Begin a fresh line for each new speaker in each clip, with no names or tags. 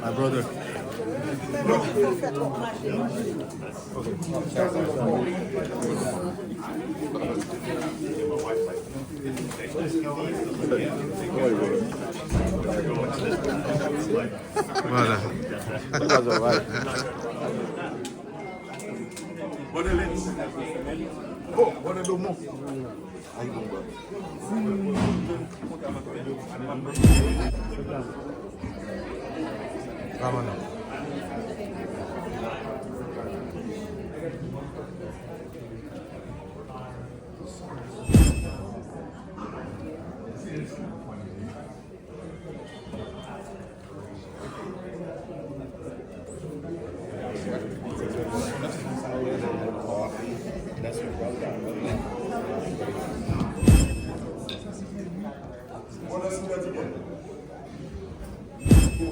My brother. Voilà. Vámonos.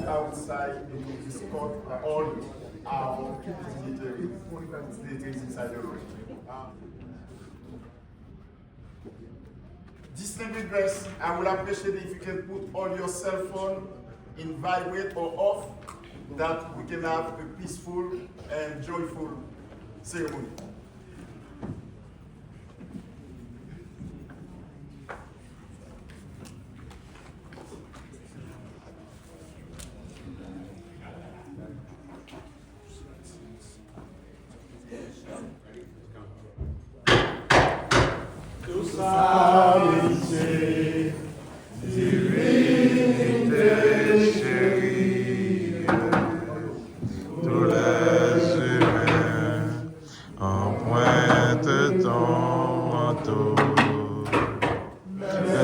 Outside and escort all our dignitaries inside the room. Distinguished guests, I would appreciate if you can put all your cell phone in vibrate or off, that we can have a peaceful and joyful ceremony.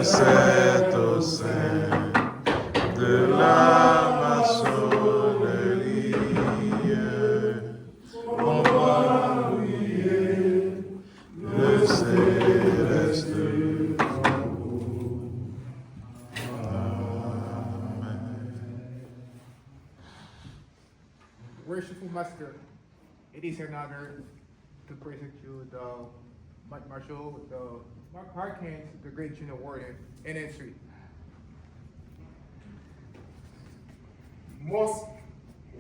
C'est au sein de la maçonnerie, on va oublier le céleste amour. Amen.
Worshipful Master, it is an honor to present you the Marshal, the Mark Harkins, the Great Junior Warden, NN3.
Most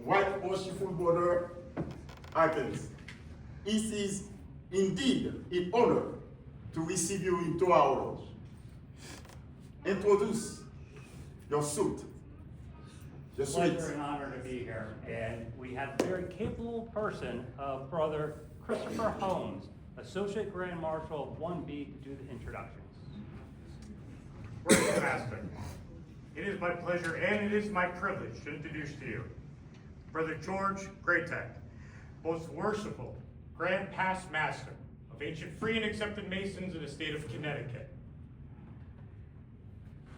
White Worshipful Brother Harkins, it is indeed an honor to receive you into our lodge. Introduce your suit. Your suite.
It's an honor to be here, and we have a very capable person, Brother Christopher Holmes, Associate Grand Marshal of 1B, to do the introductions.
Worshipful Master, it is my pleasure and it is my privilege to introduce to you Brother George Greatek, most worshipful Grand Past Master of ancient free and accepted Masons in the state of Connecticut.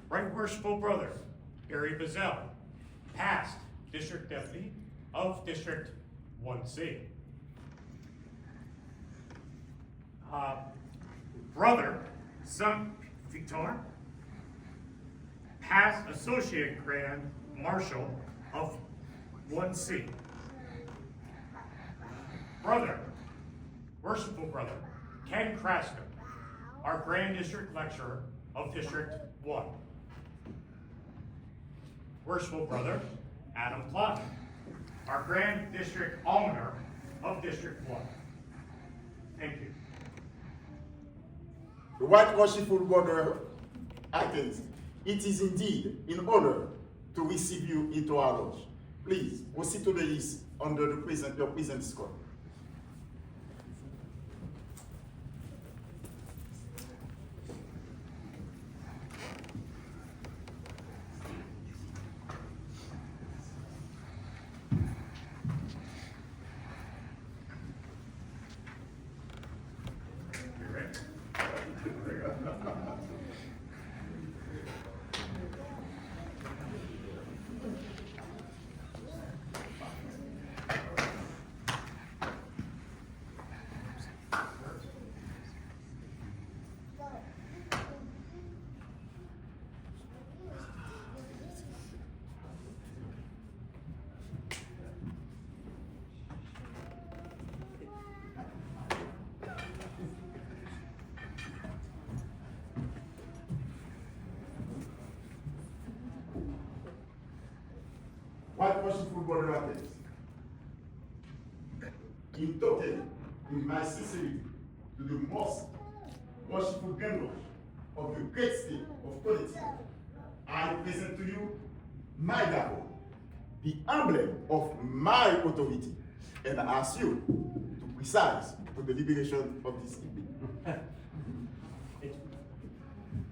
Right Worshipful Brother Barry Bazell, past District Deputy of District 1C. Brother Son Victor, past Associate Grand Marshal of 1C. Brother, Worshipful Brother Ken Kraska, our Grand District Lecturer of District 1. Worshipful Brother Adam Plott, our Grand District Almoner of District 1. Thank you.
The White Worshipful Brother Harkins, it is indeed an honor to receive you into our lodge. Please proceed to the east under your present escort. brother attends. In token, in my sincerity, to the most worshipful Grand Lodge of the great state of Connecticut, I present to you my gavel, the emblem of my authority, and I ask you to precise for the liberation of this evening.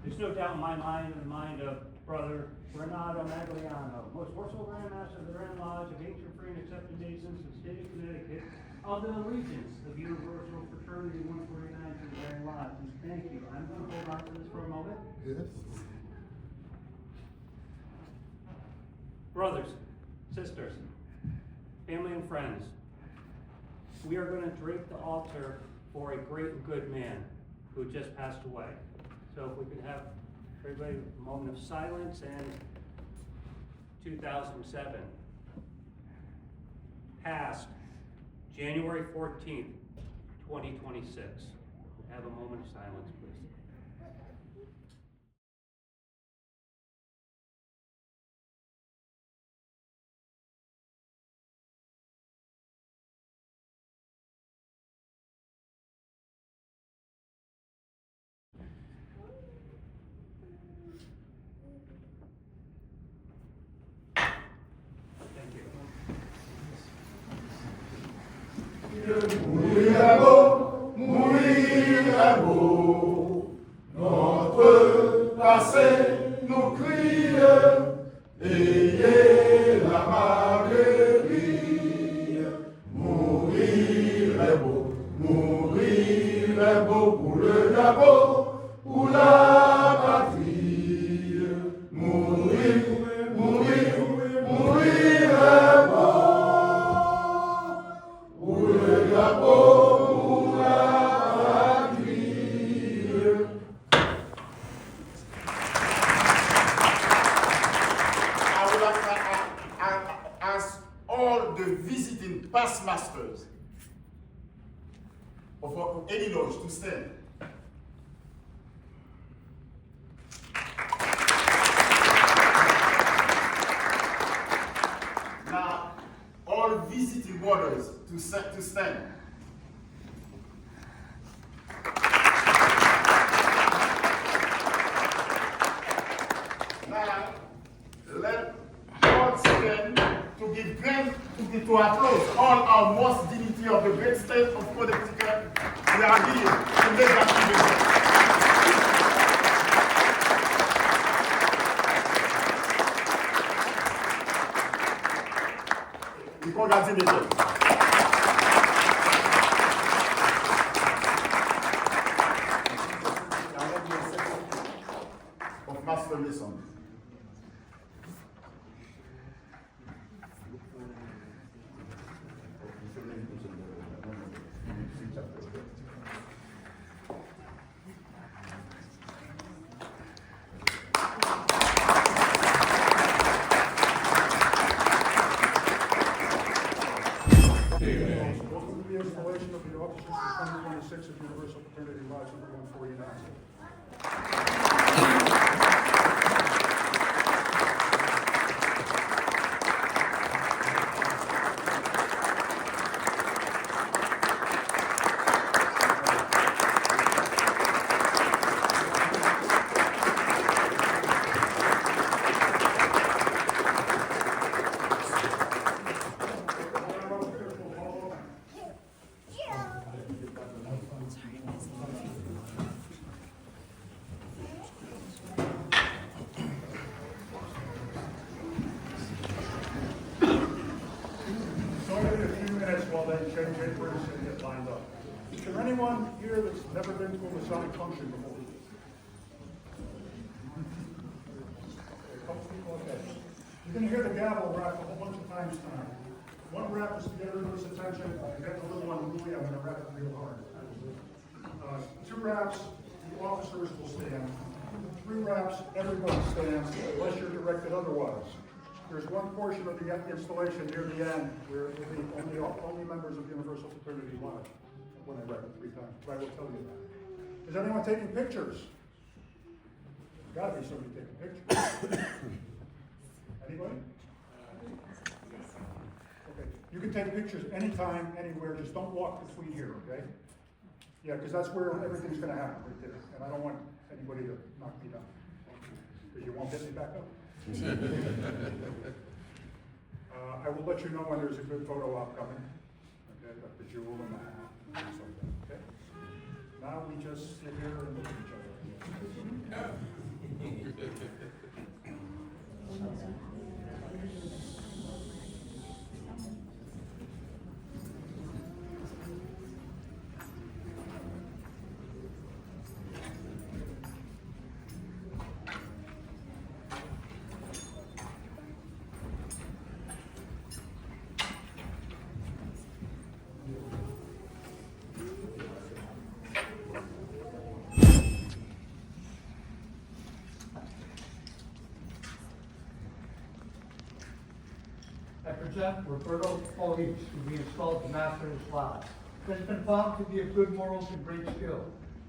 There's no doubt in my mind and the mind of Brother Renato Magliano, most worshipful Grand Master of the Grand Lodge of Ancient Free and Accepted Masons of the state of Connecticut, of the allegiance of Universal Fraternity 149 to the Grand Lodge. And thank you. I'm going to hold on to this for a moment.
Yes.
Brothers, sisters, family and friends, we are going to drape the altar for a great and good man who just passed away. So if we could have everybody a moment of silence. And 2007 passed January 14th, 2026. Have a moment of silence, please. Thank you.
Mourir est beau, notre passé nous crie, ayez la maladie. Mourir est beau pour le Gabon, pour la patrie. Mourir est beau pour le Gabon.
Past masters of any lodge to stand. Now, all visiting brothers to stand. Now, let all stand to give them to applause all our most dignity of the great state of Connecticut. We are here to make that together. We congratulate them. Of Master Mason.
Installation of the officers for 2026 of Universal Fraternity Lodge number 149. Change aprons and get lined up. Is there anyone here that's never been to a Masonic function before? A couple people, okay. You're going to hear the gavel rap a whole bunch of times tonight. One rap is to get everybody's attention. I got the little one really, I'm going to rap it real hard. Two raps, the officers will stand. Three raps, everybody stands, unless you're directed otherwise. There's one portion of the installation near the end where it will be only members of Universal Fraternity Lodge when I rap it 3 times, but I will tell you that. Is anyone taking pictures? There's got to be somebody taking pictures. Anybody? You can take pictures anytime, anywhere, just don't walk between here, okay? Yeah, because that's where everything's gonna happen, right there. And I don't want anybody to knock me down, because you won't get me back up. I will let you know when there's a good photo op coming, okay, like the jewel and the hat, and stuff like that, okay? Now we just sit here and look at each other.
I present Roberto P to be installed as Master of this Lodge. He has been found to be of good morals and great skill,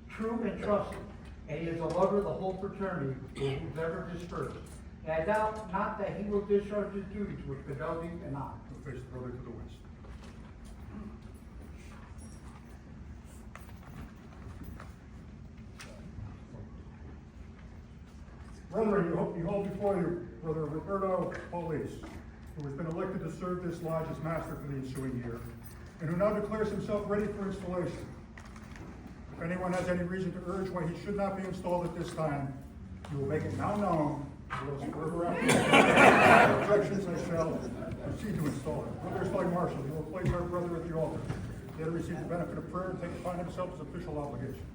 true and trusted, and he is a lover of the whole fraternity who is never dispersed. And I doubt not that he will discharge his duties with fidelity and honor.
We'll face the brother to the west. Brethren, you hold before you Brother Roberto P, who has been elected to serve this lodge as master for the ensuing year, and who now declares himself ready for installation. If anyone has any reason to urge why he should not be installed at this time, you will make it now known, or else further after objections I shall proceed to install it. Brother Flag Marshal, you will place our brother at the altar. He will receive the benefit of prayer and take upon himself his official obligation.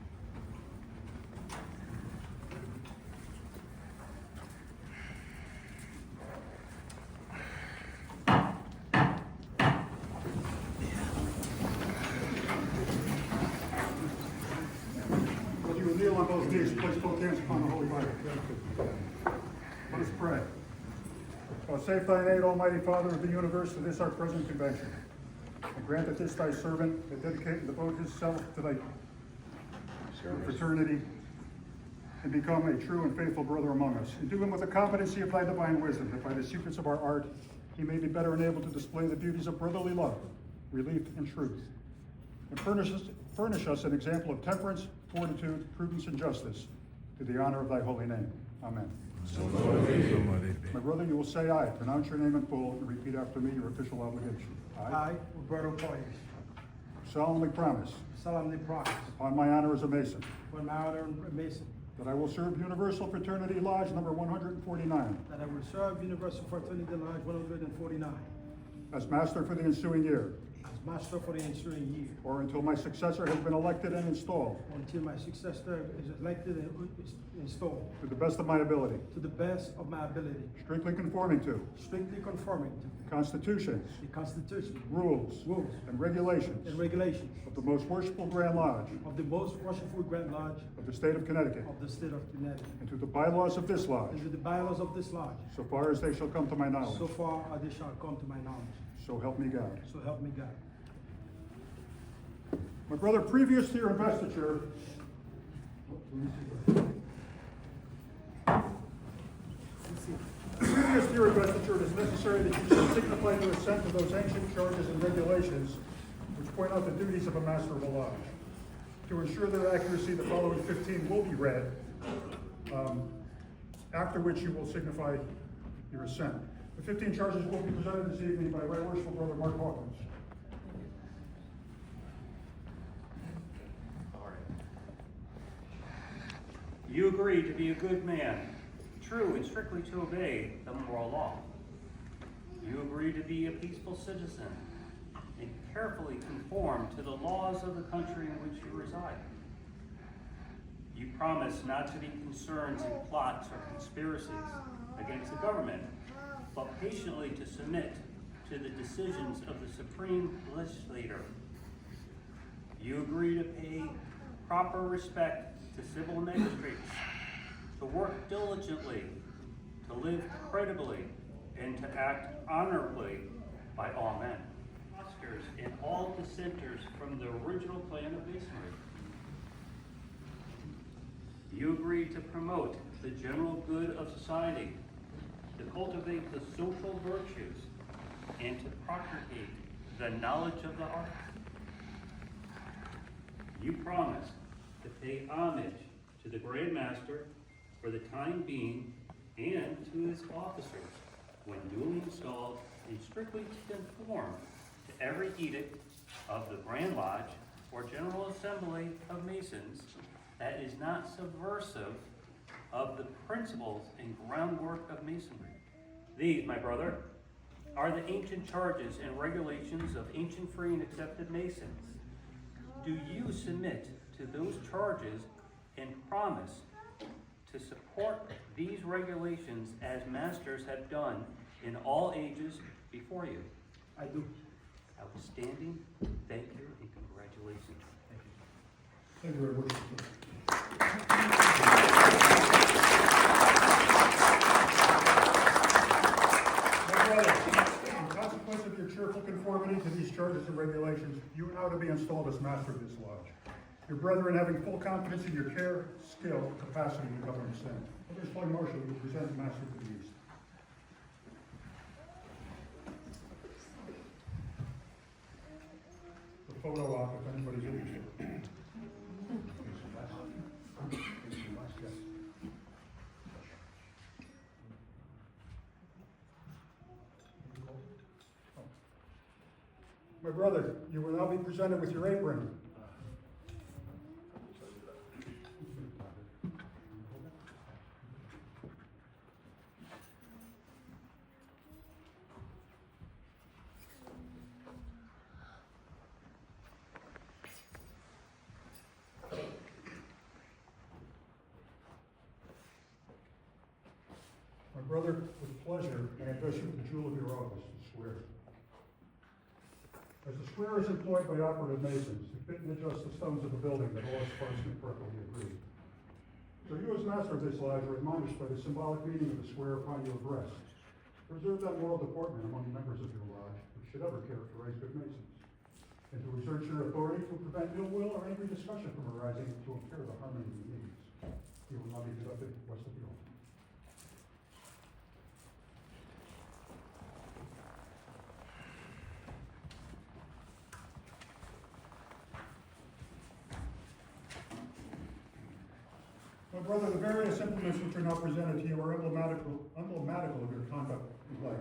Kneel on both knees, place both hands upon the Holy Bible. Let us pray. Save thy aid, Almighty Father of the universe, to this our present convention. And grant that this thy servant may dedicate and devote himself to thy fraternity and become a true and faithful brother among us. And do him with the competency of thy divine wisdom, that by the secrets of our art he may be better enabled to display the beauties of brotherly love, relief, and truth. And furnish us an example of temperance, fortitude, prudence, and justice, to the honor of thy holy name. Amen. My brother, you will say aye. Pronounce your name in full and repeat after me your official obligation.
I, Roberto P,
Solemnly promise,
solemnly promise,
upon my honor as a Mason,
for my honor and Mason,
that I will serve Universal Fraternity Lodge number 149
that I will serve Universal Fraternity Lodge 149
as master for the ensuing year,
as master for the ensuing year,
or until my successor has been elected and installed,
until my successor is elected and installed,
to the best of my ability,
to the best of my ability,
strictly conforming to
strictly conforming to
constitutions,
the Constitution,
rules, and regulations
and regulations
of the most worshipful Grand Lodge
of the most worshipful Grand Lodge
of the state of Connecticut,
of the state of Connecticut,
and to the bylaws of this lodge,
and to the bylaws of this lodge,
so far as they shall come to my knowledge.
so far as they shall come to my knowledge.
So help me God.
So help me God.
My brother, previous to your investiture, it is necessary that you should signify your assent to those ancient charges and regulations which point out the duties of a master of a lodge. To ensure their accuracy, the following 15 will be read, after which you will signify your assent. The 15 charges will be presented this evening by Right Worshipful Brother Mark Hawkins.
You agree to be a good man, true and strictly to obey the moral law. You agree to be a peaceful citizen and carefully conform to the laws of the country in which you reside. You promise not to be concerned in plots or conspiracies against the government, but patiently to submit to the decisions of the supreme legislator. You agree to pay proper respect to civil magistrates, to work diligently, to live creditably, and to act honorably by all men, Oscars, and all dissenters from the original plan of Masonry. You agree to promote the general good of society, to cultivate the social virtues, and to propagate the knowledge of the art. You promise to pay homage to the Grand Master for the time being and to his officers when duly installed and strictly to conform to every edict of the Grand Lodge or General Assembly of Masons that is not subversive of the principles and groundwork of Masonry. These, my brother, are the ancient charges and regulations of ancient free and accepted Masons. Do you submit to those charges and promise to support these regulations as masters have done in all ages before you?
I do.
Outstanding. Thank you and congratulations.
Thank you very much. My brother, in consequence of your cheerful conformity to these charges and regulations, you are now to be installed as master of this lodge. Your brethren, having full confidence in your care, skill, and capacity to govern the same. Brother Flag Marshal, you present the master to the east. The photo op, if anybody's interested. My brother, you will now be presented with your apron. My brother, with pleasure, I address you with the jewel of your office, the square. As the square is employed by operative masons to fit and adjust the stones of the building that all its parts may perfectly agree. So you as master of this lodge are admonished by the symbolic meaning of the square upon your breast. Preserve that moral deportment among the members of your lodge, which should ever characterize good masons. And to exert your authority to prevent ill will or angry discussion from arising to impair the harmony of the meetings. You will now be conducted west of the altar. My brother, the various implements which are now presented to you are emblematical of your conduct in life.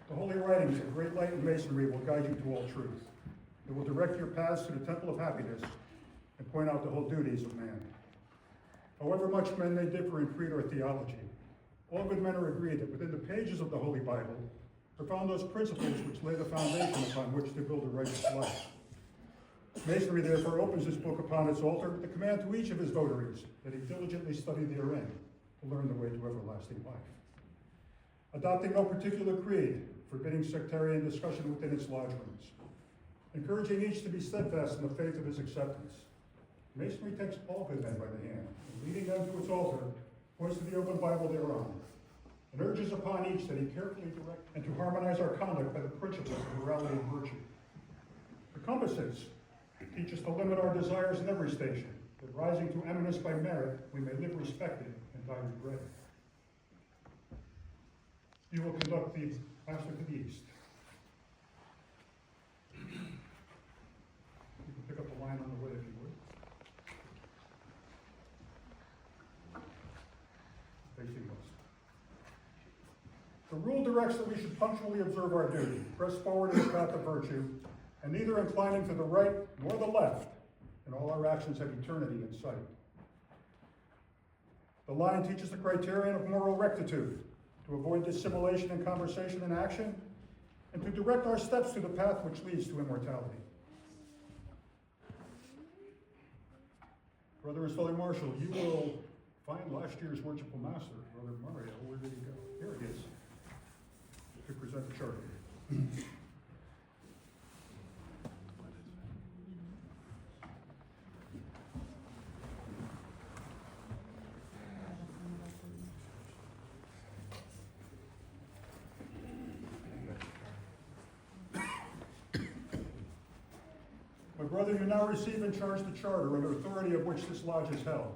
The holy writings of great light and masonry will guide you to all truth. It will direct your paths to the temple of happiness and point out the whole duties of man. However much men may differ in creed or theology, all good men are agreed that within the pages of the Holy Bible are found those principles which lay the foundation upon which to build a righteous life. Masonry therefore opens this book upon its altar with the command to each of his votaries that he diligently study therein to learn the way to everlasting life. Adopting no particular creed, forbidding sectarian discussion within its lodge rooms, encouraging each to be steadfast in the faith of his acceptance. Masonry takes all good men by the hand, and leading them to its altar, points to the open Bible thereon, and urges upon each that he carefully direct and to harmonize our conduct by the principles of morality and virtue. The compasses teach us to limit our desires in every station, that rising to eminence by merit, we may live respected and die regretted. You will conduct the pastor to the east. You can pick up the line on the way if you would. Facing west. The rule directs that we should punctually observe our duty, press forward in the path of virtue, and neither inclining to the right nor the left, and all our actions have eternity in sight. The line teaches the criterion of moral rectitude, to avoid dissimulation in conversation and action, and to direct our steps to the path which leads to immortality. Brother and Fellow Marshal, you will find last year's Worshipful Master, Brother Mario. Where did he go? Here he is, to present the charter. My brother, you now receive and charge the charter under authority of which this lodge is held.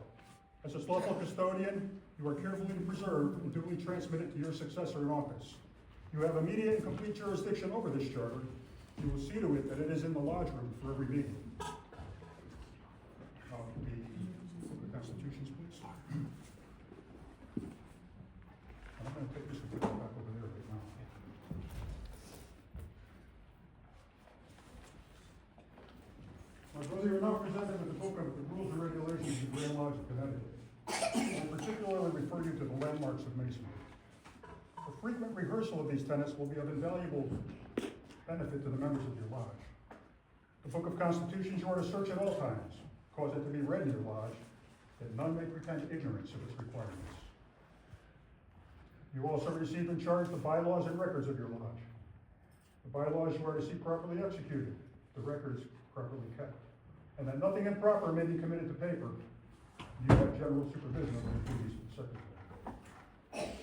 As its lawful custodian, you are carefully to preserve and duly transmit it to your successor in office. You have immediate and complete jurisdiction over this charter, You will see to it that it is in the lodge room for every meeting. The Constitutions, please. I'm going to take this and put it back over there right now. My brother, you're now presented with the book of the rules and regulations of the Grand Lodge of Connecticut. I particularly refer you to the landmarks of Masonry. A frequent rehearsal of these tenets will be of invaluable benefit to the members of your lodge. The Book of Constitutions you are to search at all times. Cause it to be read in your lodge, that none may pretend ignorance of its requirements. You also receive in charge the bylaws and records of your lodge. The bylaws you are to see properly executed, the records properly kept, and that nothing improper may be committed to paper. You have general supervision of the duties of the secretary.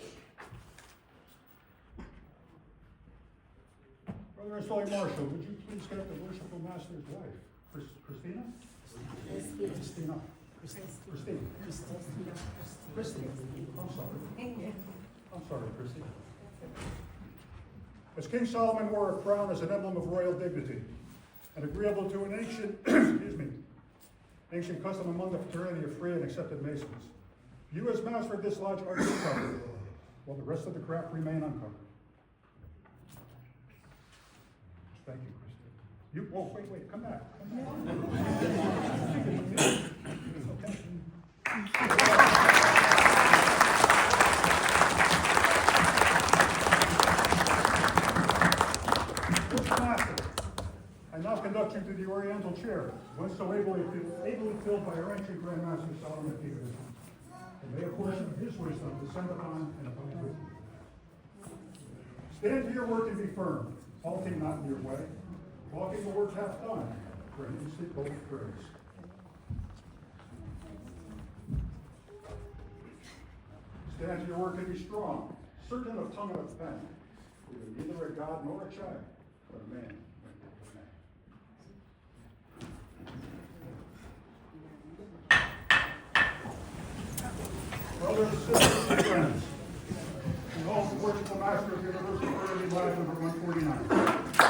Brother Assault Marshal, would you please get the Worshipful Master's wife, Christina? Christina. I'm sorry, Christina. As King Solomon wore a crown as an emblem of royal dignity, and agreeable to an ancient, ancient custom among the fraternity of free and accepted Masons, you as master of this lodge are to be covered, while the rest of the craft remain uncovered. Thank you, Christina. Wait, come back. I now conduct you to the Oriental chair, once so ably filled by our ancient Grand Master Salomon T. And may a portion of his wisdom descend upon and abide with you. Stand to your work and be firm, halting not in your way, walking the work half done, for an instant hope of praise. Stand to your work and be strong, certain of tongue and of pen, for you're neither a god nor a child, but a man. Brothers, sisters, and friends, behold the Worshipful Master of Universal Fraternity Lodge number 149.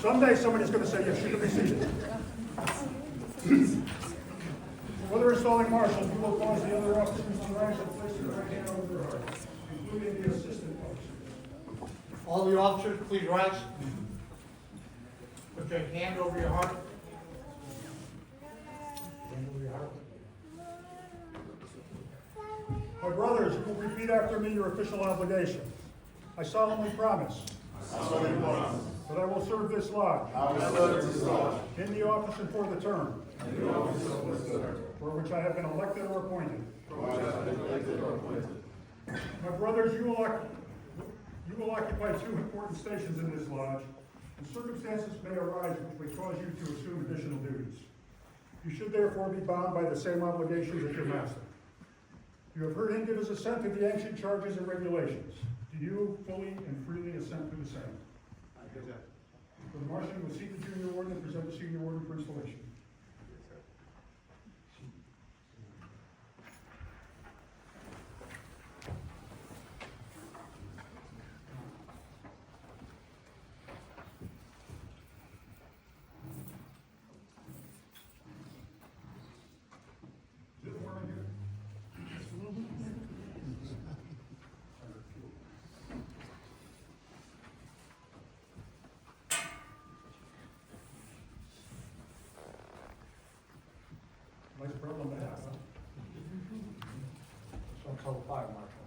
Someday somebody's going to say, yes, you can be seated. Whether installing marshals, you will cause the other officers to rise and place their right hand over their heart, including the assistant officers.
All the officers, please rise. Put your hand over your heart. Hand over your heart.
My brothers, you will repeat after me your official obligation. I solemnly promise that I will serve this lodge in the office and for the term for which I have been elected or appointed. My brothers, you will occupy two important stations in this lodge, and circumstances may arise which may cause you to assume additional duties. You should therefore be bound by the same obligations as your master. You have heard him give his assent to the ancient charges and regulations. Do you fully and freely assent to the same? I do. For the marshal, you will seat the junior warden and present the senior warden for installation. Is it warm in here? Nice problem to have, huh?
Don't call the fire marshal.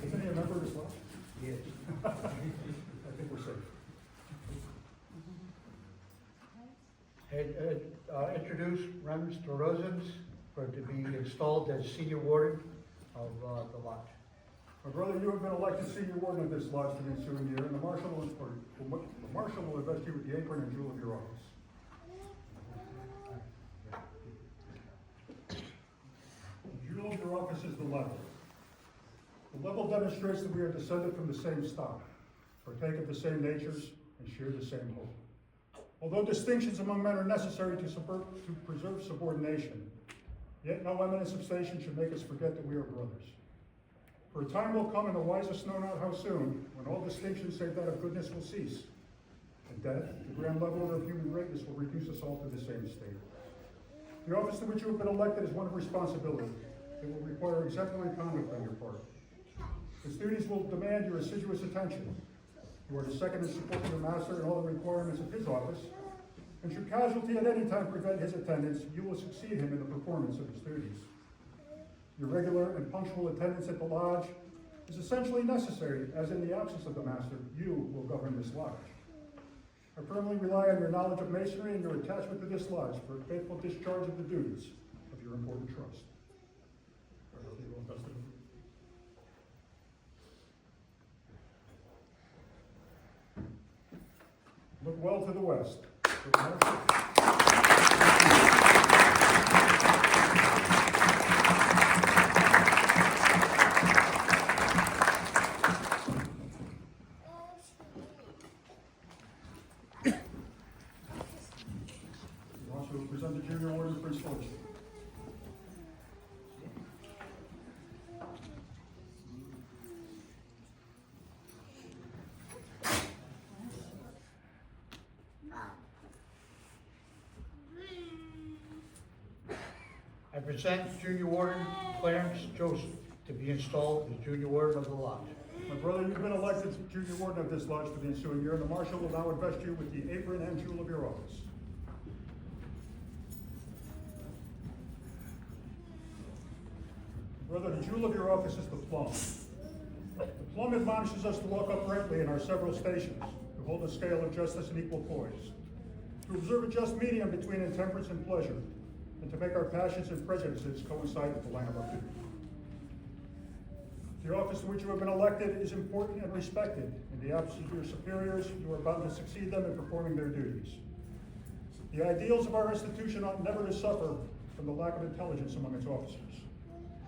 Isn't he a member of this lodge?
Yes.
I think we're safe.
Introduce Rems to Rosens to be installed as senior warden of the lodge.
My brother, you have been elected senior warden of this lodge for the ensuing year, and the marshal will invest you with the apron and jewel of your office. The jewel of your office is the level. The level demonstrates that we are descended from the same stock, partake of the same natures, and share the same hope. Although distinctions among men are necessary to preserve subordination, yet no eminence of station should make us forget that we are brothers. For a time will come, and the wisest know not how soon, when all distinctions save that of goodness will cease, and death, the grand leveler of human greatness, will reduce us all to the same state. The office to which you have been elected is one of responsibility. It will require exemplary conduct on your part. Its duties will demand your assiduous attention. You are to second and support your master in all the requirements of his office, and should casualty at any time prevent his attendance, you will succeed him in the performance of his duties. Your regular and punctual attendance at the lodge is essentially necessary, as in the absence of the master, you will govern this lodge. I firmly rely on your knowledge of masonry and your attachment to this lodge for a faithful discharge of the duties of your important trust. Look well to the west. Also present the junior warden for installation.
I present Junior Warden Clarence Joseph to be installed as Junior Warden of the Lodge.
My brother, you've been elected junior warden of this lodge for the ensuing year, and the marshal will now invest you with the apron and jewel of your office. Brother, the jewel of your office is the plum. The plum admonishes us to walk uprightly in our several stations, to hold a scale of justice and equal poise, to observe a just medium between intemperance and pleasure, and to make our passions and prejudices coincide with the line of our duty. The office to which you have been elected is important and respected. In the absence of your superiors, you are bound to succeed them in performing their duties. The ideals of our institution ought never to suffer from the lack of intelligence among its officers.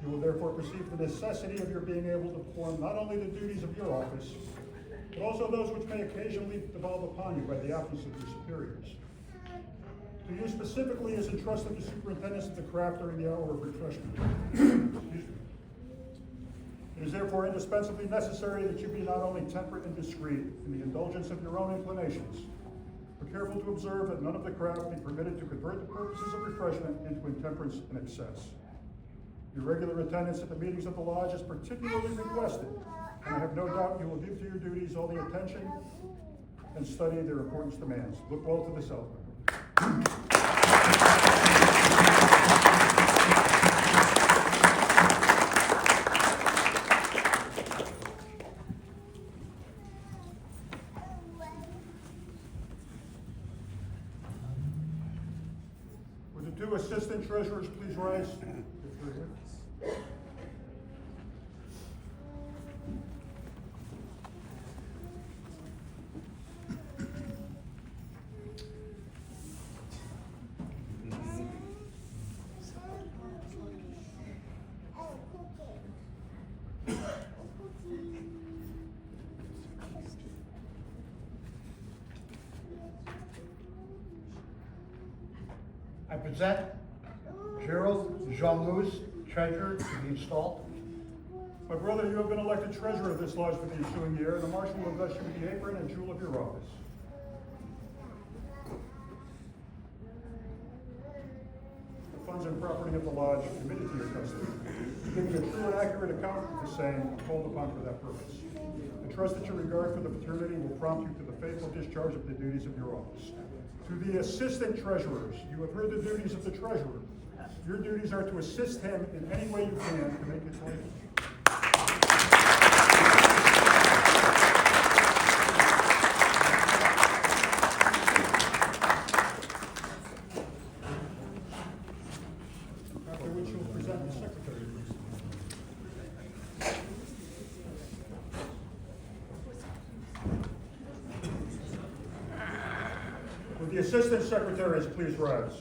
You will therefore perceive the necessity of your being able to perform not only the duties of your office, but also those which may occasionally devolve upon you by the absence of your superiors. To you specifically is entrusted the superintendence of the craft during the hour of refreshment. Excuse me. It is therefore indispensably necessary that you be not only temperate and discreet in the indulgence of your own inclinations, but careful to observe that none of the craft be permitted to convert the purposes of refreshment into intemperance and excess. Your regular attendance at the meetings of the lodge is particularly requested, and I have no doubt you will give to your duties all the attention and study their importance demands. Look well to the Salomon. Would the two assistant treasurers please rise?
I present Gerald Jean-Louis, Treasurer, to be installed.
My brother, you have been elected treasurer of this lodge for the ensuing year, and the marshal will invest you with the apron and jewel of your office. The funds and property of the lodge committed to your custody, giving a true and accurate account of the same, are called upon for that purpose. I trust that your regard for the fraternity will prompt you to the faithful discharge of the duties of your office. To the assistant treasurers, you have heard the duties of the treasurer. Your duties are to assist him in any way you can to make his life. After which you'll present the secretary. Would the assistant secretaries please rise?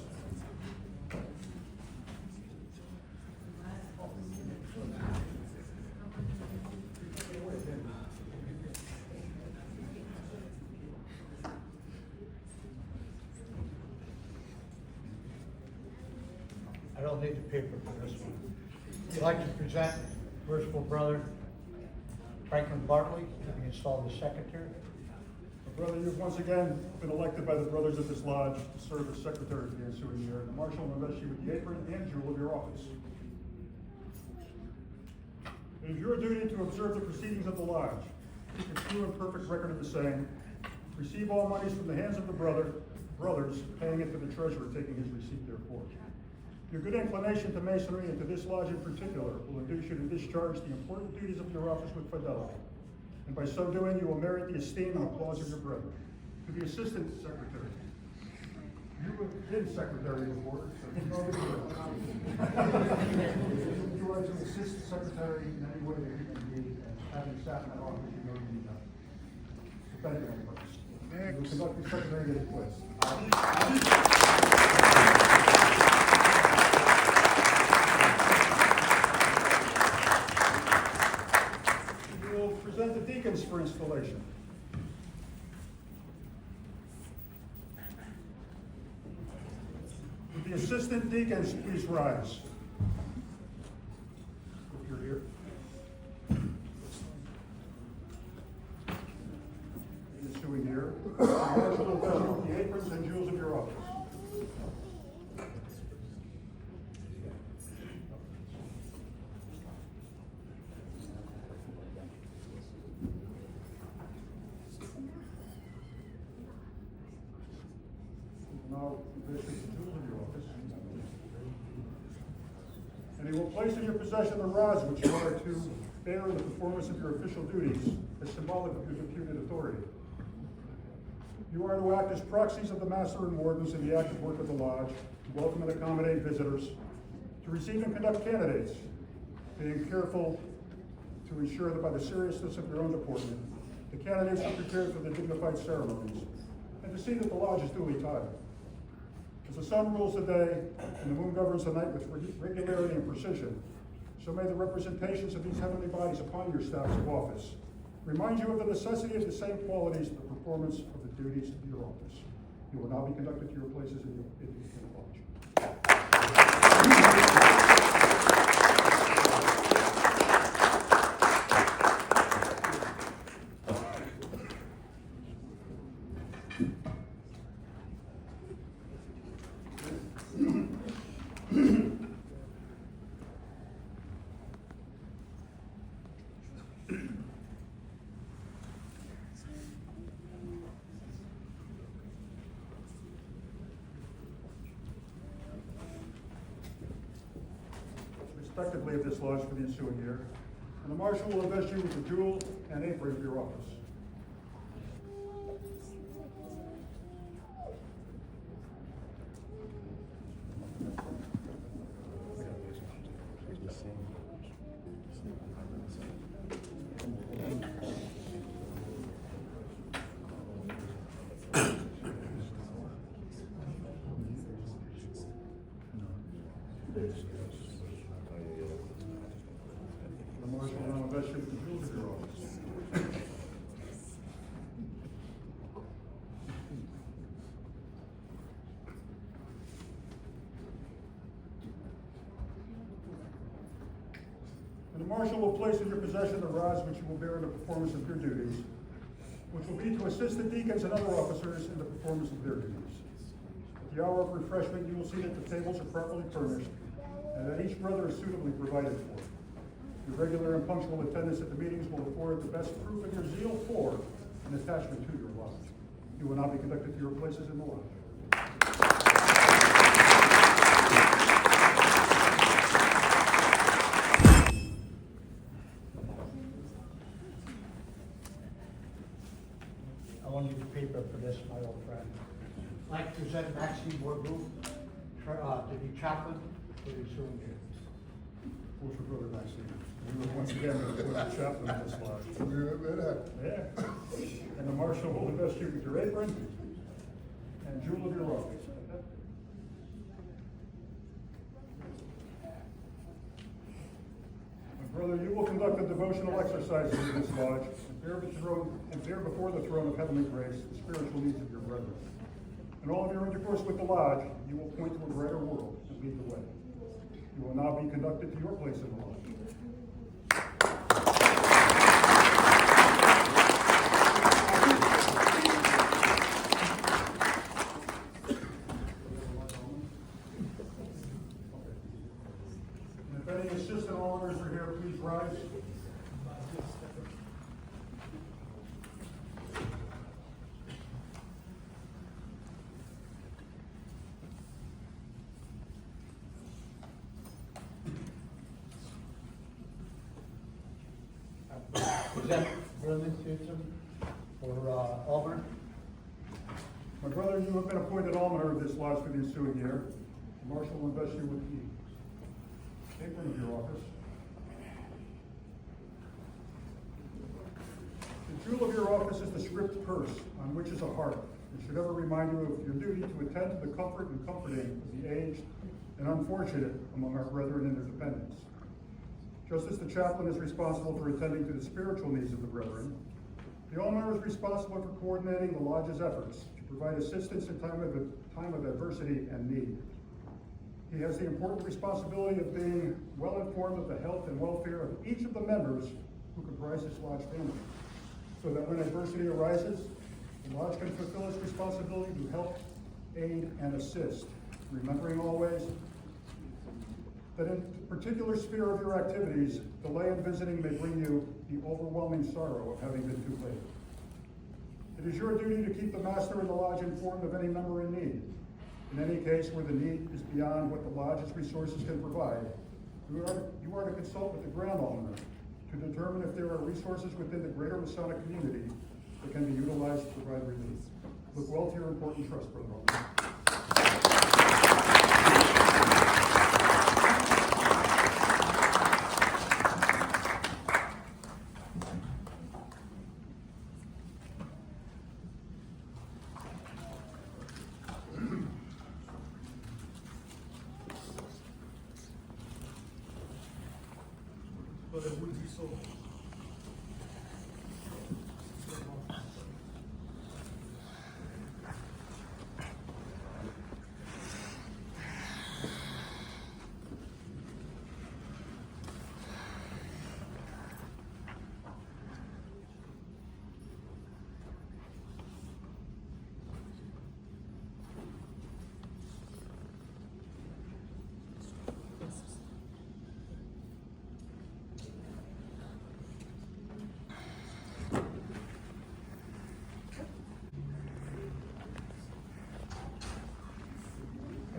I don't need the paper for this one. I'd like to present Worshipful Brother Franklin Bartley to be installed as secretary.
Brother, you've once again been elected by the brothers of this lodge to serve as secretary for the ensuing year. The marshal will invest you with the apron and jewel of your office. It is your duty to observe the proceedings of the lodge, keep a true and perfect record of the same, receive all monies from the hands of the brothers, paying it to the treasurer, taking his receipt therefor. Your good inclination to Masonry and to this lodge in particular will induce you to discharge the important duties of your office with fidelity. And by so doing, you will merit the esteem and applause of your brethren. To the assistant secretary. You have been secretary before, so you know the drill. You are to assist the secretary in any way that you can be, and having sat in that office, you know you need that. So thank you very much. You will conduct the secretary to his place. Present the deacons for installation. Would the assistant deacons please rise? If you're here. In the ensuing year, the marshal will vest you with the aprons and jewels of your office. Now, this is the jewels of your office. And he will place in your possession the rods which you are to bear in the performance of your official duties, as symbolic of your deputed authority. You are to act as proxies of the master and wardens in the active work of the lodge, to welcome and accommodate visitors, to receive and conduct candidates, being careful to ensure that by the seriousness of your own deportment, the candidates are prepared for the dignified ceremonies, and to see that the lodge is duly titled. As the sun rules the day and the moon governs the night with regularity and precision, so may the representations of these heavenly bodies upon your staffs of office remind you of the necessity of the same qualities in the performance of the duties of your office. You will now be conducted to your places in the lodge. Respectively of this lodge for the ensuing year, and the marshal will invest you with the jewel and apron of your office. The marshal will now invest you with the jewels of your office. And the marshal will place in your possession the rods which you will bear in the performance of your duties, which will be to assist the deacons and other officers in the performance of their duties. At the hour of refreshment, you will see that the tables are properly furnished and that each brother is suitably provided for. Your regular and punctual attendance at the meetings will afford the best proof of your zeal for and attachment to your lodge. You will now be conducted to your places in the lodge.
I want you to paper for this, my old friend. I'd like to present Maxine Warbu to be chaplain for the ensuing year.
Who's your brother, Maxine? You were once again the chaplain of this lodge. Yeah. And the marshal will invest you with your apron and jewel of your office. My brother, you will conduct the devotional exercises in this lodge and bear before the throne of heavenly grace the spiritual needs of your brethren. In all of your intercourse with the lodge, you will point to a brighter world and lead the way. You will now be conducted to your place in the lodge. And if any assistant officers are here, please rise.
Present Brother Susan for Auburn.
My brother, you have been appointed almoner of this lodge for the ensuing year. The marshal will invest you with the apron of your office. The jewel of your office is the script purse, on which is a heart. It should ever remind you of your duty to attend to the comfort and comforting of the aged and unfortunate among our brethren and their dependents. Just as the chaplain is responsible for attending to the spiritual needs of the brethren, the almoner is responsible for coordinating the lodge's efforts to provide assistance in time of adversity and need. He has the important responsibility of being well informed of the health and welfare of each of the members who comprise this lodge family, so that when adversity arises, the lodge can fulfill its responsibility to help, aid, and assist, remembering always that in the particular sphere of your activities, delay in visiting may bring you the overwhelming sorrow of having been too late. It is your duty to keep the master of the lodge informed of any member in need. In any case where the need is beyond what the lodge's resources can provide, you are to consult with the Grand Almoner to determine if there are resources within the greater Masonic community that can be utilized to provide relief. Look well to your important trust, Brother Almoner.
Brother Woody Soul.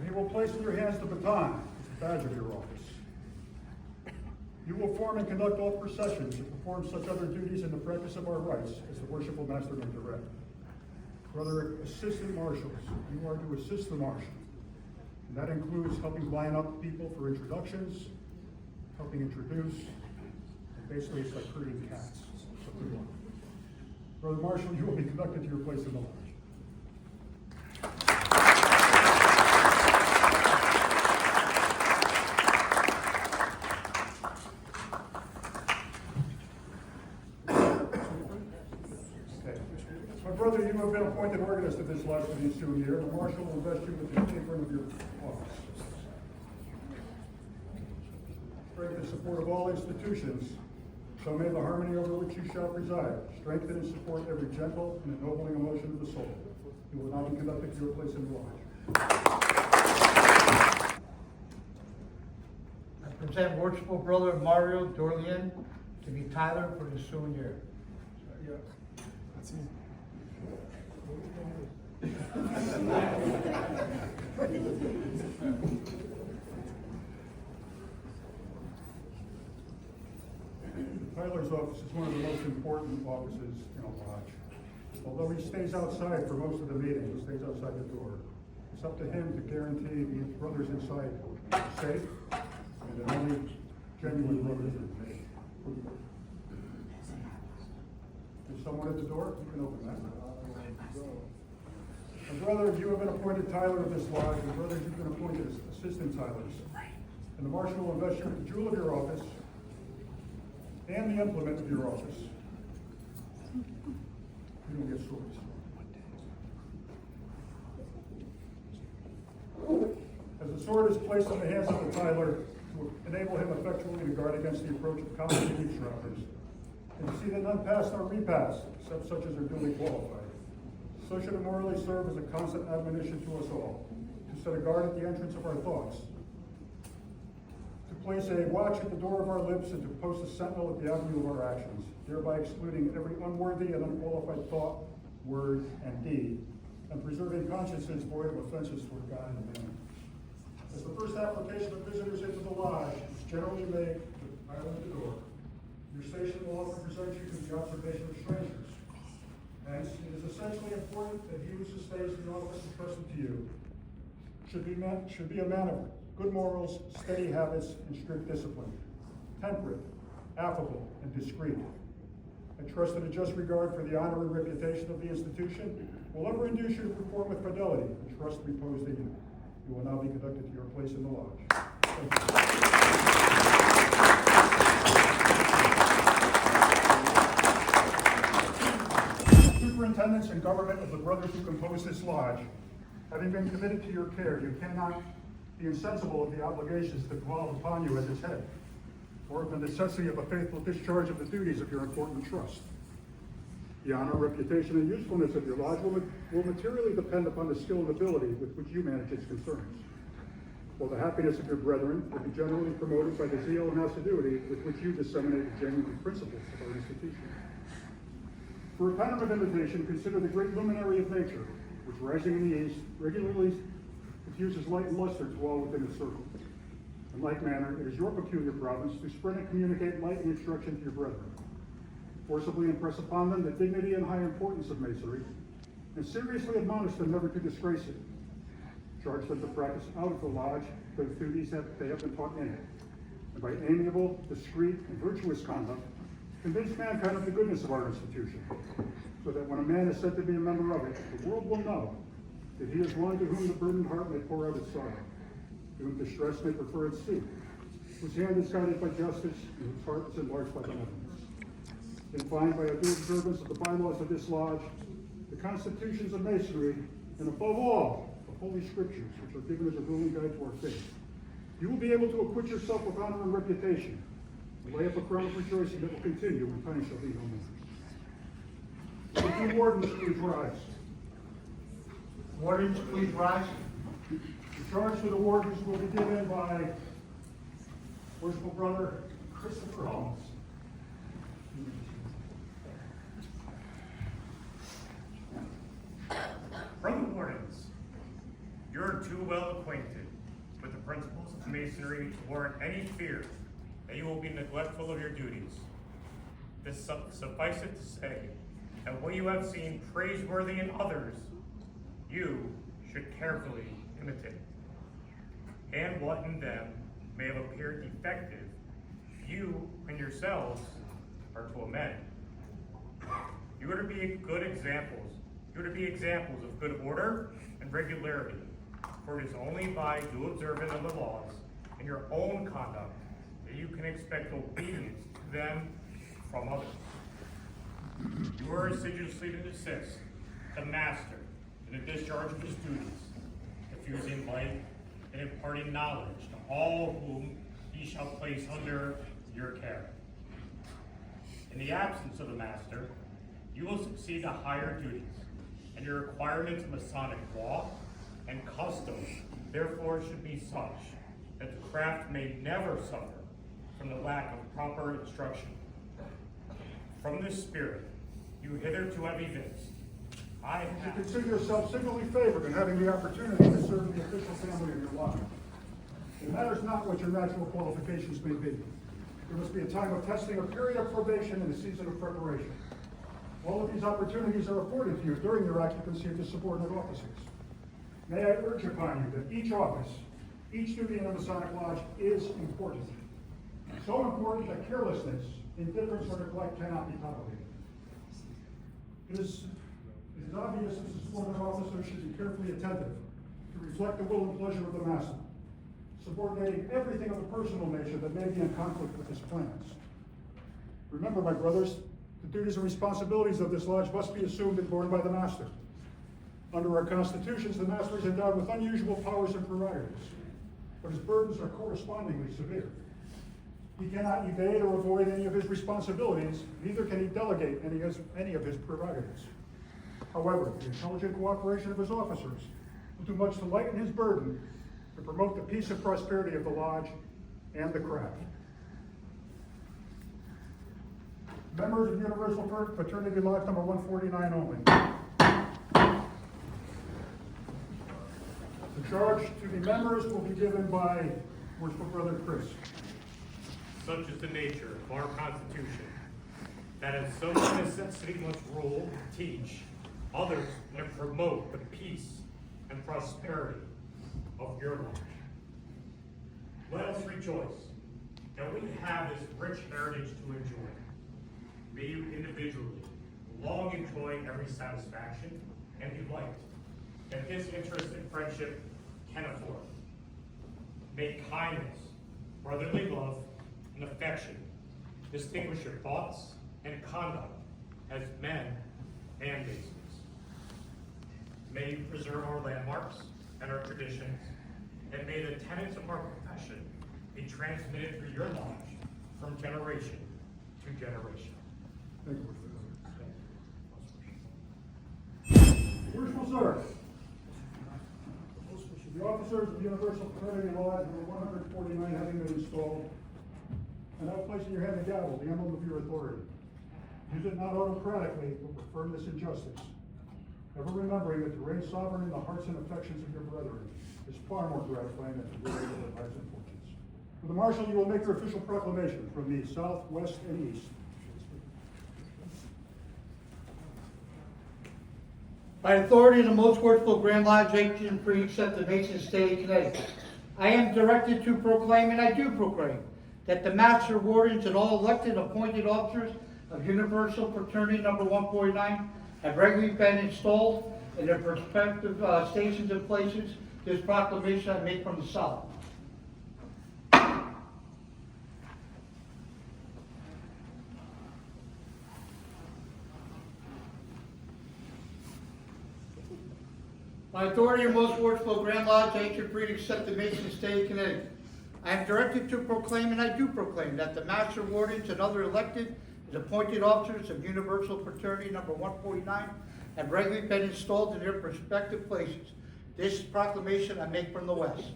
He will place in your hands the baton, the badge of your office. You will form and conduct all processions and perform such other duties in the practice of our rights as the Worshipful Master may direct. Brother Assistant Marshals, you are to assist the Marshal. And that includes helping line up people for introductions, helping introduce, and basically it's like herding cats. So good luck. Brother Marshal, you will be conducted to your place in the lodge. Brother, you have been appointed organist of this lodge for the ensuing year. The marshal will invest you with the apron of your office. Strength and support of all institutions, so may the harmony over which you shall preside strengthen and support every gentle and ennobling emotion of the soul. You will now be conducted to your place in the lodge.
I present Worshipful Brother Mario Dorlian to be Tyler for the ensuing year.
Yeah. That's easy.
Tyler's office is one of the most important offices in a lodge. Although he stays outside for most of the meeting, he stays outside the door. It's up to him to guarantee the brothers inside are safe and that only genuine brothers are made. There's someone at the door? You can open that. And brother, you have been appointed Tyler of this lodge, and brothers, you've been appointed as assistant Tylers. And the marshal will invest you with the jewel of your office and the implement of your office. You don't get swords. As the sword is placed in the hands of the Tyler, you to enable him effectually to guard against the approach of common eavesdroppers, and to see that none pass nor repass, except such as are duly qualified. So should it morally serve as a constant admonition to us all, to set a guard at the entrance of our thoughts, to place a watch at the door of our lips, and to post a sentinel at the avenue of our actions, thereby excluding every unworthy and unqualified thought, word, and deed, and preserving consciences void of offenses toward God and man. As the first application of visitors into the lodge is generally made with the pilot at the door, your station will often present you to the observation of strangers. Hence, it is essentially important that he who sustains the office entrusted to you should be a man of good morals, steady habits, and strict discipline, temperate, affable, and discreet. I trust that a just regard for the honor and reputation of the institution will ever induce you to perform with fidelity the trust reposed in you. You will now be conducted to your place in the lodge. Thank you. Superintendents and government of the brothers who compose this lodge, having been committed to your care, you cannot be insensible of the obligations that fall upon you as its head, or of the necessity of a faithful discharge of the duties of your important trust. The honor, reputation, and usefulness of your lodge will materially depend upon the skill and ability with which you manage its concerns, while the happiness of your brethren will be generally promoted by the zeal and assiduity with which you disseminate the genuine principles of our institution. For a pattern of imitation, consider the great luminary of nature, which, rising in the east, regularly diffuses light and luster to all within its circle. In like manner, it is your peculiar province to spread and communicate light and instruction to your brethren. Forcibly impress upon them the dignity and high importance of Masonry, and seriously admonish them never to disgrace it. Charge them to practice out of the lodge those duties that they have been taught in it, and by amiable, discreet, and virtuous conduct, convince mankind of the goodness of our institution, so that when a man is said to be a member of it, the world will know that he is one to whom the burdened heart may pour out its sorrow, to whom distress may prefer its seat, whose hand is guided by justice, and whose heart is enlarged by benevolence. In fine, by a due observance of the bylaws of this lodge, the constitutions of Masonry, and above all, the Holy Scriptures, which are given as a ruling guide to our faith, you will be able to acquit yourself with honor and reputation, and lay up a crown of rejoicing that will continue when time shall be no more. Would you wardens please rise?
Wardens, please rise.
The charge to the wardens will be given by Worshipful Brother Christopher Holmes.
Brother Wardens, you're too well acquainted with the principles of Masonry to warrant any fear that you will be neglectful of your duties. This suffice it to say that what you have seen praiseworthy in others, you should carefully imitate. And what in them may have appeared defective, you and yourselves are to amend. You are to be good examples. You are to be examples of good order and regularity, for it is only by due observance of the laws and your own conduct that you can expect obedience to them from others. You are assiduously to assist the master in the discharge of his duties, diffusing light and imparting knowledge to all whom he shall place under your care. In the absence of the master, you will succeed to higher duties, and your requirements of Masonic law and custom therefore should be such that the craft may never suffer from the lack of proper instruction. From this spirit, you hitherto have evinced. I
You
have.
consider yourself signally favored in having the opportunity to serve the official family of your lodge. It matters not what your natural qualifications may be. There must be a time of testing, a period of probation, and a season of preparation. All of these opportunities are afforded to you during your occupancy of the subordinate offices. May I urge upon you that each office, each duty in a Masonic lodge is important. So important that carelessness, indifference, or neglect cannot be tolerated. It is obvious that the subordinate officer should be carefully attentive to reflect the will and pleasure of the master, subordinating everything of a personal nature that may be in conflict with his plans. Remember, my brothers, the duties and responsibilities of this lodge must be assumed and borne by the master. Under our constitutions, the master is endowed with unusual powers and prerogatives. but his burdens are correspondingly severe. He cannot evade or avoid any of his responsibilities, neither can he delegate any of his prerogatives. However, the intelligent cooperation of his officers will do much to lighten his burden to promote the peace and prosperity of the lodge and the craft. Members of Universal Fraternity Lodge number 149 only. The charge to the members will be given by Worshipful Brother Chris.
Such is the nature of our Constitution, that as so much necessity must rule, teach others, and promote the peace and prosperity of your lodge. Let us rejoice that we have this rich heritage to enjoy. May you individually long enjoy every satisfaction and delight that this interest and friendship can afford. May kindness, brotherly love, and affection distinguish your thoughts and conduct as men and Masons. May you preserve our landmarks and our traditions, and may the tenets of our profession be transmitted through your lodge from generation to generation.
Thank you. Worshipful Sir, the officers of the Universal Fraternity Lodge number 149 having been installed, and now place in your hand the gavel, the emblem of your authority. Use it not autocratically, but with firmness and justice, ever remembering that to reign sovereign in the hearts and affections of your brethren is far more gratifying than to rule over their lives and fortunes. For the Marshal, you will make your official proclamation from the south, west, and east.
By authority of the most worshipful Grand Lodge Ancient Free Accepted Masons State of Connecticut, I am directed to proclaim, and I do proclaim, that the Master Wardens and all elected appointed officers of Universal Fraternity number 149 have regularly been installed in their respective stations and places. This proclamation I make from the South. By authority of most worshipful Grand Lodge, Ancient Free Accepted Masons State of Connecticut, I am directed to proclaim, and I do proclaim, that the Master Wardens and other elected and appointed officers of Universal Fraternity number 149 have regularly been installed in their respective places. This proclamation I make from the West.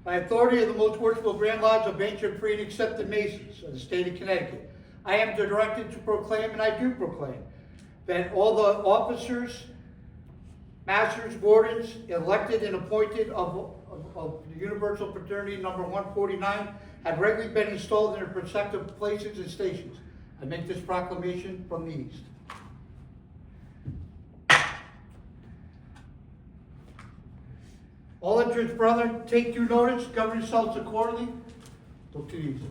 By authority of the most worshipful Grand Lodge of Ancient Free and Accepted Masons of the state of Connecticut, I am directed to proclaim, and I do proclaim, that all the officers, masters, wardens, elected and appointed of the Universal Fraternity number 149 have regularly been installed in their respective places and stations. I make this proclamation from the East. All entrants, brethren, take due notice, govern yourselves accordingly. Look to the east.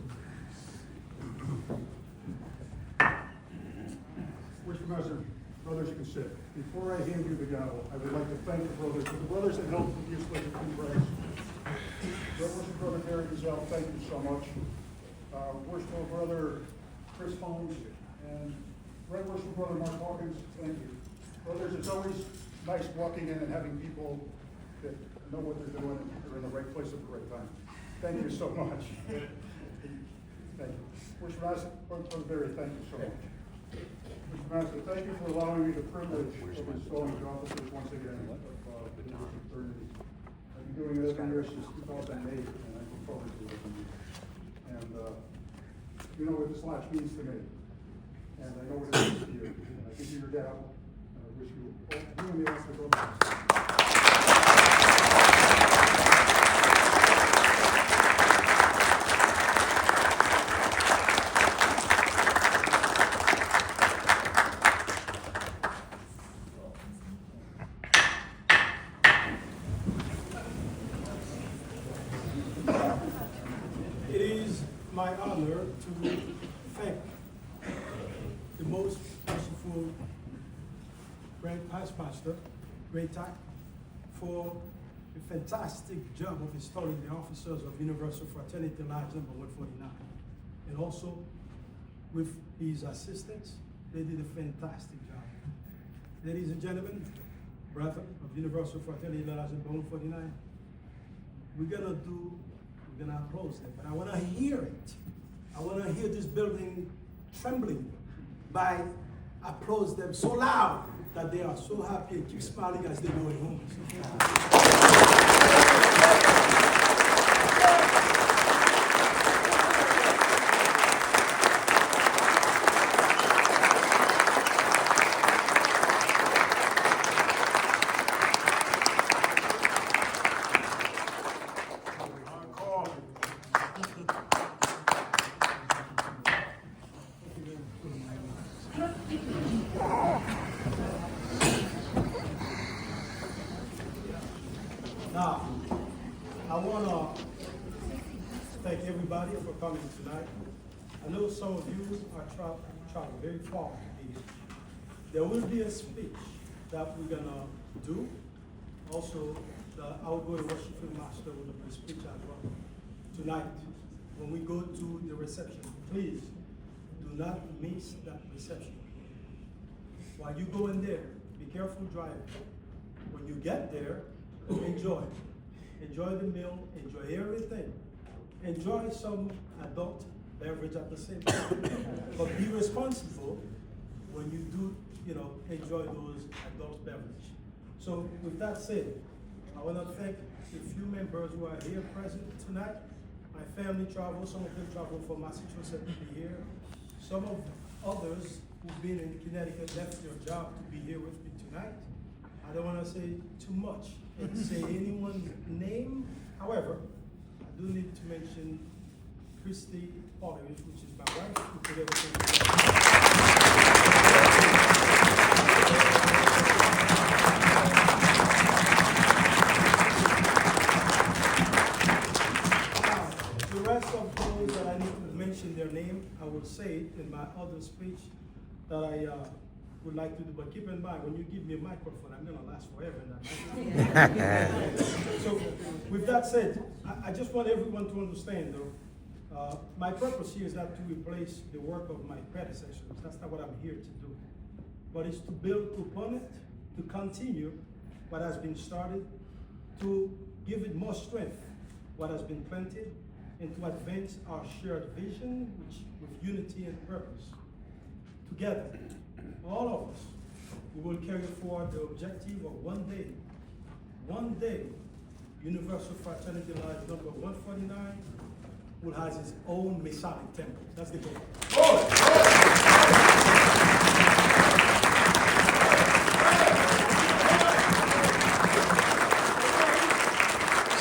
Worshipful Master, brothers, you can sit. Before I hand you the gavel, I would like to thank the brothers, for the brothers that helped with the installation of the brothers. Worshipful Brother Gary Gazelle, thank you so much. Worshipful Brother Chris Holmes and Right Worshipful Brother Mark Hawkins, thank you. Brothers, it's always nice walking in and having people that know what they're doing and they're in the right place at the right time. Thank you so much. Thank you. Worshipful Master, Brother Barry, thank you so much. Mr. Master, thank you for allowing me the privilege of installing the officers once again of the Universal Fraternity. I've been doing it every year since 2008, and I look forward to it every year. And you know what this lodge means to me, and I know what it means to you. And I give you your gavel, and I wish you all, you and the officers all the best.
It is my honor to thank the most merciful Grand Past Master, Great Tack, for a fantastic job of installing the officers of Universal Fraternity Lodge number 149. And also with his assistants, they did a fantastic job. Ladies and gentlemen, brother of Universal Fraternity Lodge number 149, we're gonna applause them, but I wanna hear it. I wanna hear this building trembling by applause them so loud that they are so happy and keep smiling as they go home. Now, I want to thank everybody for coming tonight. I know some of you are traveling very far to be here. There will be a speech that we're going to do. Also, I'll go to Worshipful Master with a speech as well. Tonight, when we go to the reception, please do not miss that reception. While you go in there, be careful driving. When you get there, enjoy. Enjoy the meal, enjoy everything. Enjoy some adult beverage at the same time. But be responsible when you do, enjoy those adult beverage. So with that said, I want to thank a few members who are here present tonight. My family traveled, some of them traveled from Massachusetts to be here. Some of others who've been in Connecticut left their job to be here with me tonight. I don't want to say too much and say anyone's name. However, I do need to mention Christy Potter, which is my wife, who did everything together. The rest of those that I need to mention their name, I will say it in my other speech that I would like to do, but keep in mind, when you give me a microphone, I'm gonna last forever in that microphone. So, with that said, I just want everyone to understand though, my purpose here is not to replace the work of my predecessors. That's not what I'm here to do. But it's to build upon it, to continue what has been started, to give it more strength, what has been planted, and to advance our shared vision, with unity and purpose. Together, all of us, we will carry forward the objective of one day, Universal Fraternity Lodge number 149 will have its own Masonic temple. That's the goal.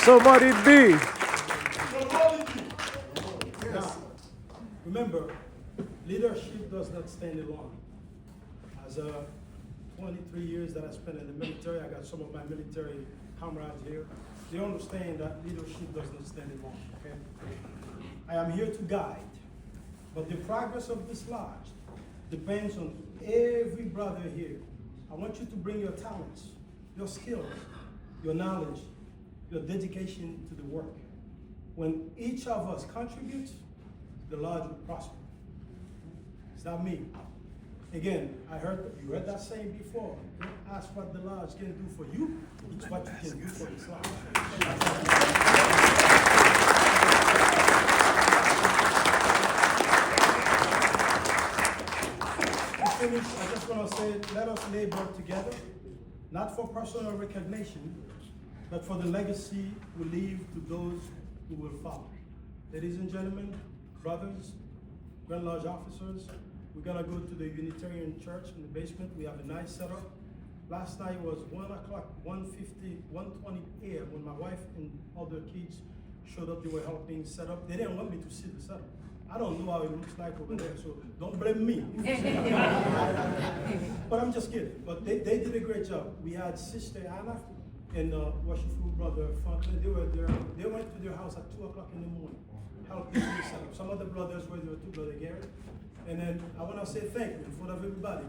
Somebody be.
Now, remember, leadership does not stand alone. As 23 years that I spent in the military, I got some of my military comrades here. They understand that leadership does not stand alone, okay? I am here to guide, but the progress of this lodge depends on every brother here. I want you to bring your talents, your skills, your knowledge, your dedication to the work. When each of us contributes, the lodge will prosper. It's not me. Again, you heard that saying before. Don't ask what the lodge can do for you, it's what you can do for this lodge. To finish, I just want to say, let us labor together, not for personal recognition, but for the legacy we leave to those who will follow. Ladies and gentlemen, brothers, Grand Lodge officers, we're gonna go to the Unitarian Church in the basement. We have a nice setup. Last night was 1 o'clock, 1:20 a.m. when my wife and other kids showed up. They were helping set up. They didn't want me to see the setup. I don't know how it looks like over there, so don't blame me. But I'm just kidding. But they did a great job. We had Sister Anna and Worshipful Brother Franklin. They were there. They went to their house at 2 o'clock in the morning, helping me set up. Some of the brothers were there too, Brother Gary. And then I want to say thank you in front of everybody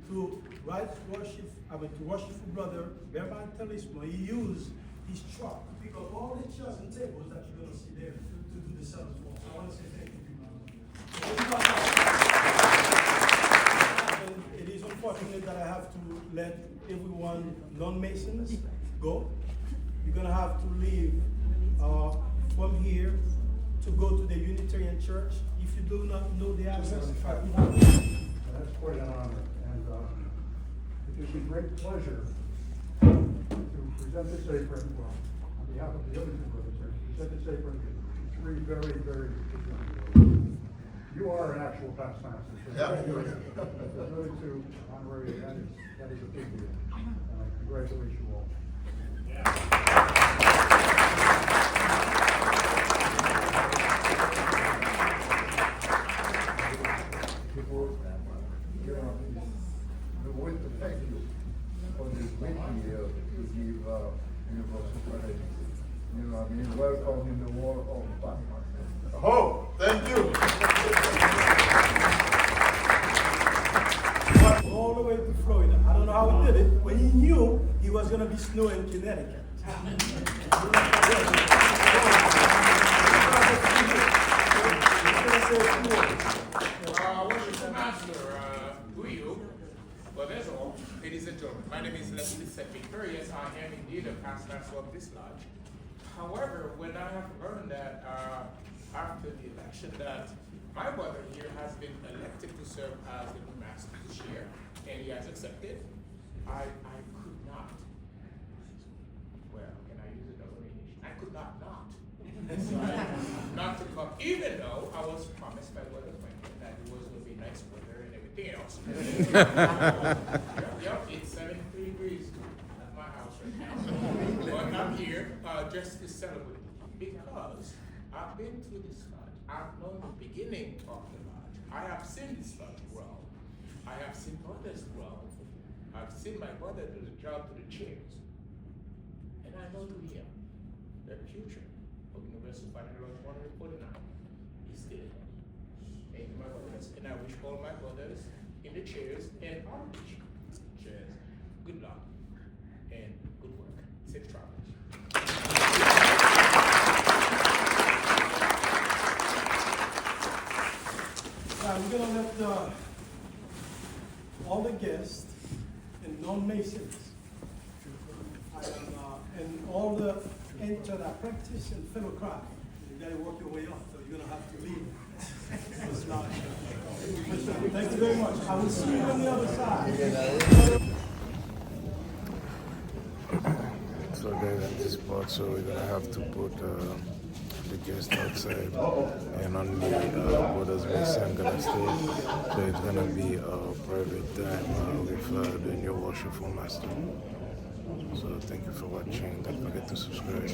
to Worshipful Brother Bearman Talisman. He used his truck to pick up all the chairs and tables that you're gonna see there to do the service for. So I wanna say thank you. And it is unfortunate that I have to let everyone, non-Masons, go. You're gonna have to leave from here to go to the Unitarian Church. If you do not know the address,
That's quite an honor, and it gives me great pleasure to present this apron, well, on behalf of the other two brothers here, to present this apron to three very, very good young boys. You are an actual past master. So the other two honorary, that is a big deal. And I congratulate you all.
We want to thank you for this great year to give Universal Fraternity. You know, I mean, welcome in the world of Batman.
Oh, thank you.
all the way to Florida. I don't know how he did it, when he knew he was going to be snow in Connecticut.
Worshipful Master, who are you? Well, that's all. Ladies and gentlemen, my name is Leslie Settinger. Yes, I am indeed a past master of this lodge. However, when I have learned that after the election that my brother here has been elected to serve as the new master this year, and he has accepted, I could not. Well, can I use a double English? I could not. Not to come, even though I was promised by brother Franklin that it was going to be nice weather and everything else. Yep, it's 73 degrees at my house right now. But I'm here just to celebrate because I've been through this lodge. I've known the beginning of the lodge. I have seen this lodge grow. I have seen others grow. I've seen my brother do the job to the chairs. And I know through him the future of Universal Fraternity Lodge 149 is there. Thank you, my brothers. And I wish all my brothers in the chairs and on the chairs good luck and good work. Safe travels.
We're going to let all the guests and non-Masons and all the entered apprentice and fellow craft, you got to work your way up, so you're going to have to leave. It's not. Thank you very much. I will see you on the other side.
So guys, at this part, so we're gonna have to put the guests outside, and on the Brothers Mason gonna stay. So it's gonna be a private time with the new Worshipful Master. So thank you for watching. Don't forget to subscribe.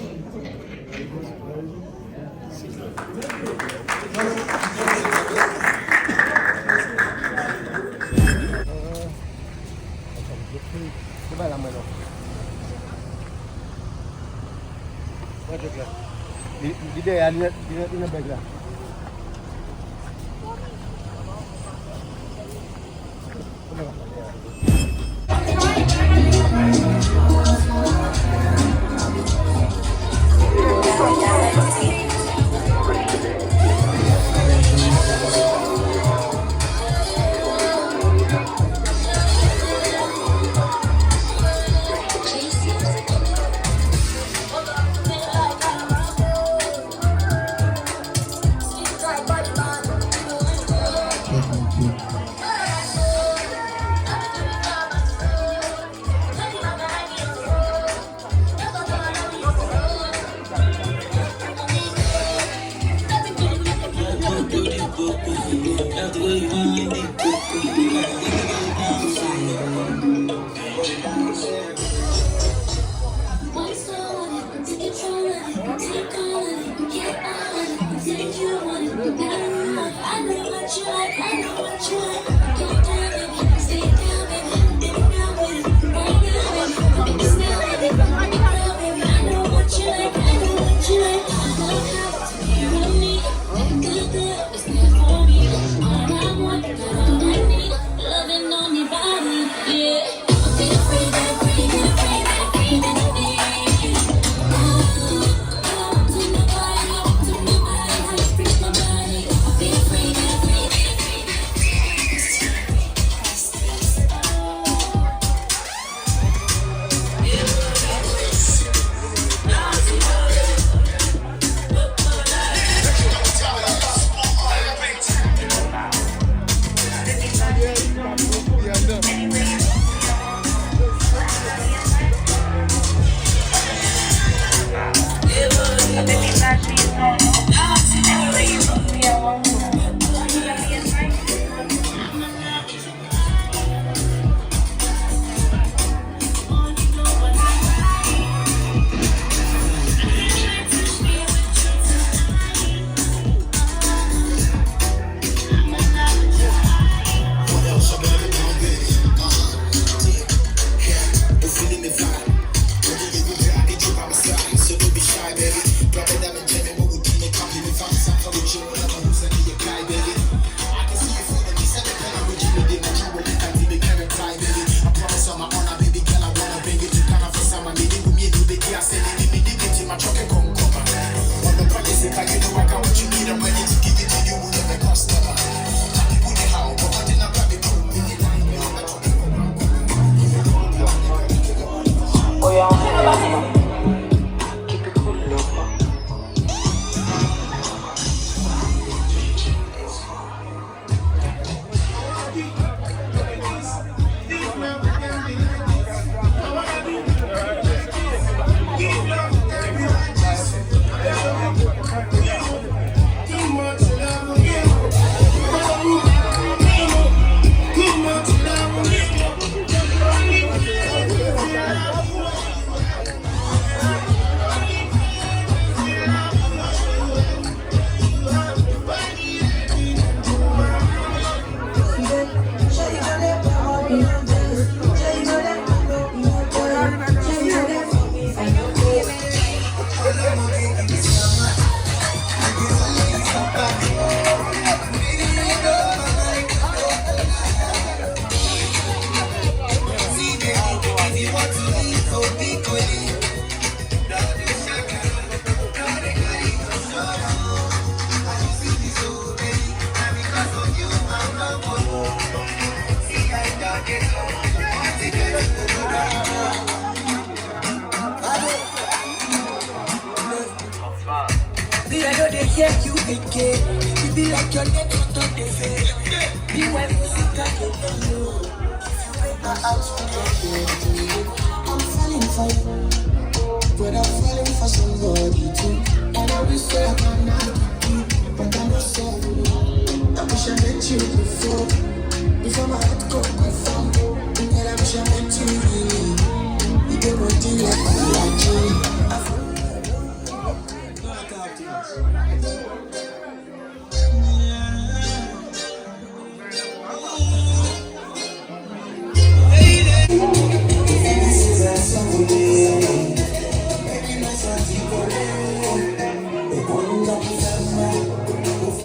Me, I know they hear you again. You be like your neck on top the face. Be my music, I can tell you. If you ain't not out to get I'm falling for you, but I'm falling for somebody too. And I wish I could not be you, but I'm not sorry. I wish I met you before my heart got confirmed. And I wish I met you really. You get my thing like you.